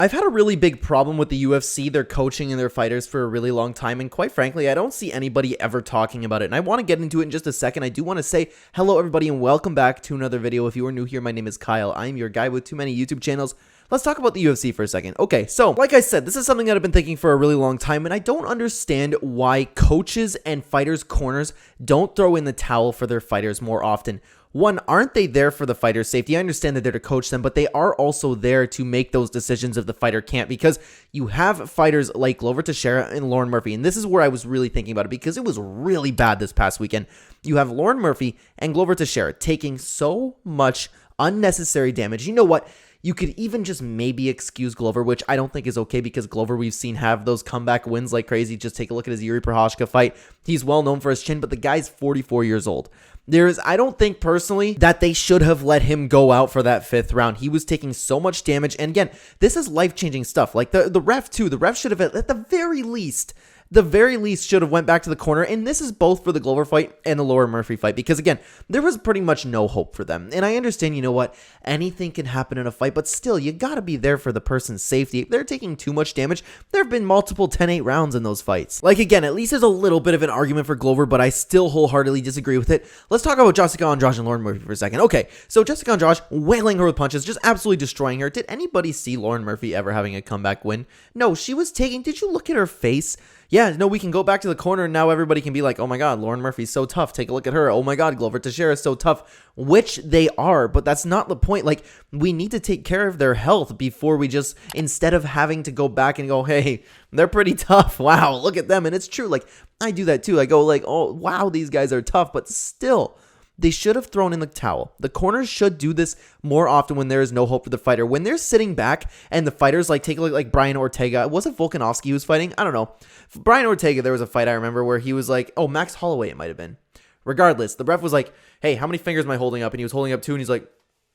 I've had a really big problem with the UFC, their coaching and their fighters for a really long time, and quite frankly, I don't see anybody ever talking about it, and I want to get into it in just a second. I do want to say hello everybody and welcome back to another video. If you are new here, my name is Kyle. I'm your guy with too many YouTube channels. Let's talk about the UFC for a second. Okay, so like I said, this is something that I've been thinking for a really long time, and I don't understand why coaches and fighters' corners don't throw in the towel for their fighters more often. One, aren't they there for the fighter's safety? I understand that they're to coach them, but they are also there to make those decisions if the fighter can't, because you have fighters like Glover Teixeira and Lauren Murphy, and this is where I was really thinking about it because it was really bad this past weekend. You have Lauren Murphy and Glover Teixeira taking so much unnecessary damage. You know what? You could even just maybe excuse Glover, which I don't think is okay because Glover we've seen have those comeback wins like crazy. Just take a look at his Yuri Prochazka fight. He's well known for his chin, but the guy's 44 years old. I don't think personally that they should have let him go out for that 5th round. He was taking so much damage. And again, this is life-changing stuff. Like the ref too. The ref should have at the very least should have went back to the corner, and this is both for the Glover fight and the Lauren Murphy fight, because again, there was pretty much no hope for them, and I understand, you know what, anything can happen in a fight, but still, you gotta be there for the person's safety. If they're taking too much damage, there have been multiple 10-8 rounds in those fights. Like, again, at least there's a little bit of an argument for Glover, but I still wholeheartedly disagree with it. Let's talk about Jessica Andrade and Lauren Murphy for a second. Okay, so Jessica Andrade wailing her with punches, just absolutely destroying her. Did anybody see Lauren Murphy ever having a comeback win? No, she was taking, did you look at her face? Yeah, no, we can go back to the corner and now everybody can be like, oh my God, Lauren Murphy's so tough. Take a look at her. Oh my God, Glover Teixeira is so tough, which they are, but that's not the point. Like, we need to take care of their health before we just, instead of having to go back and go, hey, they're pretty tough. Wow, look at them. And it's true. Like, I do that too. I go like, oh, wow, these guys are tough, but still, they should have thrown in the towel. The corners should do this more often when there is no hope for the fighter. When they're sitting back and the fighters, like, take a look, like Brian Ortega. Was it Volkanovski who was fighting? I don't know. Brian Ortega, there was a fight I remember where he was like, oh, Max Holloway it might have been. Regardless, the ref was like, hey, how many fingers am I holding up? And he was holding up 2, and he's like,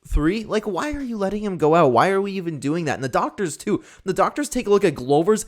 3? Like, why are you letting him go out? Why are we even doing that? And the doctors, too. The doctors take a look at Glover's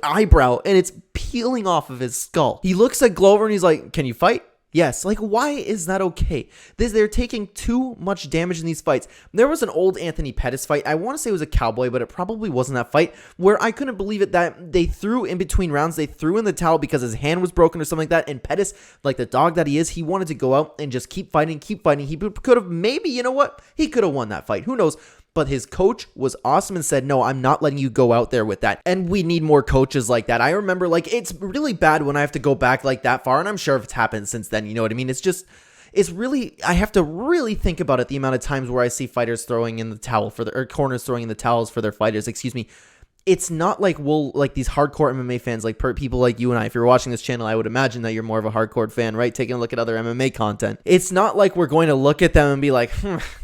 eyebrow, and it's peeling off of his skull. He looks at Glover, and he's like, can you fight? Yes, like, why is that okay? They're taking too much damage in these fights. There was an old Anthony Pettis fight. I want to say it was a Cowboy, but it probably wasn't that fight, where I couldn't believe it that they threw in between rounds. They threw in the towel because his hand was broken or something like that, and Pettis, like the dog that he is, he wanted to go out and just keep fighting. He could have, maybe, you know what? He could have won that fight. Who knows? But his coach was awesome and said, no, I'm not letting you go out there with that. And we need more coaches like that. I remember, like, it's really bad when I have to go back like that far. And I'm sure it's happened since then. You know what I mean? It's really, I have to really think about it, the amount of times where I see fighters throwing in the towel or corners throwing in the towels for their fighters, excuse me. It's not like like these hardcore MMA fans, like people like you and I. If you're watching this channel, I would imagine that you're more of a hardcore fan, right? Taking a look at other MMA content. It's not like we're going to look at them and be like,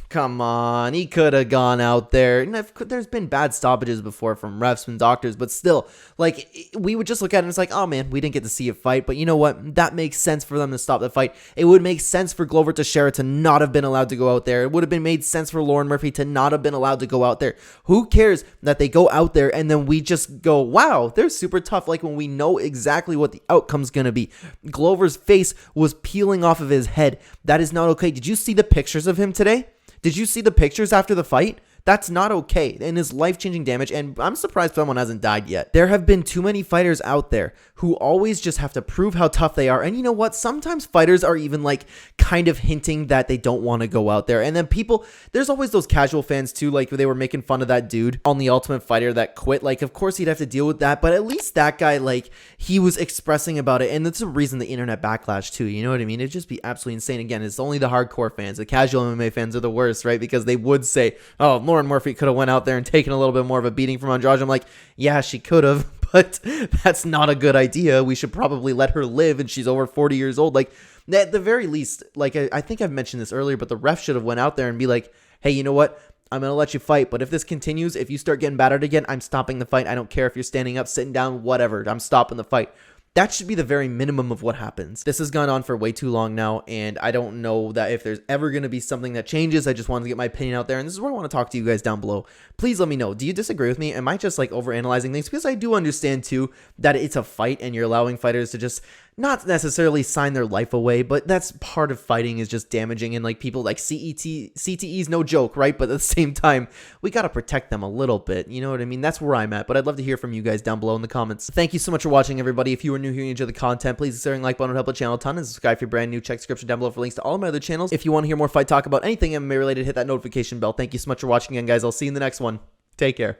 come on, he could have gone out there. And there's been bad stoppages before from refs and doctors, but still, like, we would just look at it and it's like, oh man, we didn't get to see a fight. But you know what? That makes sense for them to stop the fight. It would make sense for Glover Teixeira to not have been allowed to go out there. It would have been made sense for Lauren Murphy to not have been allowed to go out there. Who cares that they go out there and then we just go, wow, they're super tough, like when we know exactly what the outcome's going to be. Glover's face was peeling off of his head. That is not okay. Did you see the pictures of him today? Did you see the pictures after the fight? That's not okay, and is life-changing damage, and I'm surprised someone hasn't died yet. There have been too many fighters out there who always just have to prove how tough they are, and you know what? Sometimes fighters are even, like, kind of hinting that they don't want to go out there, and then there's always those casual fans, too, like, they were making fun of that dude on The Ultimate Fighter that quit. Like, of course he'd have to deal with that, but at least that guy, like, he was expressing about it, and that's the reason the internet backlash, too, you know what I mean? It'd just be absolutely insane. Again, it's only the hardcore fans. The casual MMA fans are the worst, right? Because they would say, oh, Lauren Murphy could have went out there and taken a little bit more of a beating from Andrade. I'm like, yeah, she could have, but that's not a good idea. We should probably let her live, and she's over 40 years old. Like, at the very least, like, I think I've mentioned this earlier, but the ref should have went out there and be like, hey, you know what? I'm going to let you fight, but if this continues, if you start getting battered again, I'm stopping the fight. I don't care if you're standing up, sitting down, whatever. I'm stopping the fight. That should be the very minimum of what happens. This has gone on for way too long now, and I don't know that if there's ever going to be something that changes. I just wanted to get my opinion out there, and this is where I want to talk to you guys down below. Please let me know. Do you disagree with me? Am I just, like, overanalyzing things? Because I do understand, too, that it's a fight, and you're allowing fighters to just not necessarily sign their life away, but that's part of fighting, is just damaging, and like people like CTE is no joke, right? But at the same time, we got to protect them a little bit, you know what I mean? That's where I'm at, but I'd love to hear from you guys down below in the comments. Thank you so much for watching, everybody. If you are new here and you enjoy the content, please consider like button would help the channel a ton, and subscribe if you're brand new. Check the description down below for links to all of my other channels. If you want to hear more fight talk about anything MMA related, hit that notification bell. Thank you so much for watching again, guys. I'll see you in the next one. Take care.